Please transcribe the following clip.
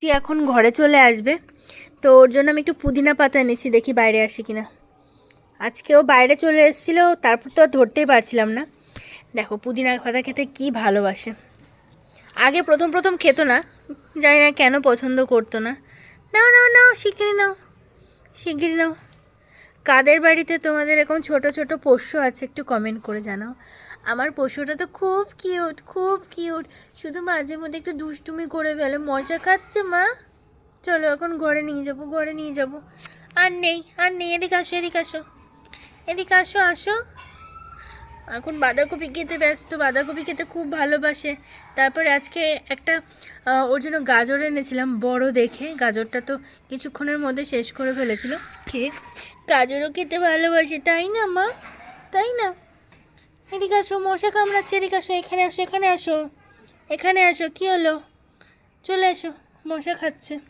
এখন ঘরে চলে আসবে, তো ওর জন্য আমি একটু পুদিনা পাতা এনেছি, দেখি বাইরে আসে কিনা। আজকে ও বাইরে চলে এসেছিলো, তারপর তো আর ধরতেই পারছিলাম না। দেখো পুদিনা পাতা খেতে কি ভালোবাসে। আগে প্রথম প্রথম খেত না, জানি না কেন পছন্দ করতো না। নাও নাও নাও, শিগগিরি নাও, শিগগিরি নাও। কাদের বাড়িতে তোমাদের এরকম ছোট ছোট পোষ্য আছে একটু কমেন্ট করে জানাও। আমার পোষ্যটা তো খুব কিউট, খুব কিউট, শুধু মাঝে মধ্যে একটু দুষ্টুমি করে ফেলে। মজা খাচ্ছে মা, চলো এখন ঘরে নিয়ে যাবো, ঘরে নিয়ে যাবো। আর নেই, আর নেই, এদিকে আসো, এদিকে আসো, এদিকে আসো, আসো। এখন বাঁধাকপি খেতে ব্যস্ত, বাঁধাকপি খেতে খুব ভালোবাসে। তারপরে আজকে একটা ওর জন্য গাজর এনেছিলাম বড় দেখে, গাজরটা তো কিছুক্ষণের মধ্যে শেষ করে ফেলেছিল খেয়ে। গাজরও খেতে ভালোবাসে, তাই না মা, তাই না? এদিকে আসো, মশা কামড়াচ্ছে, এদিকে আসো, এখানে আসো, এখানে আসো, এখানে আসো, কী হলো, চলে এসো, মশা খাচ্ছে।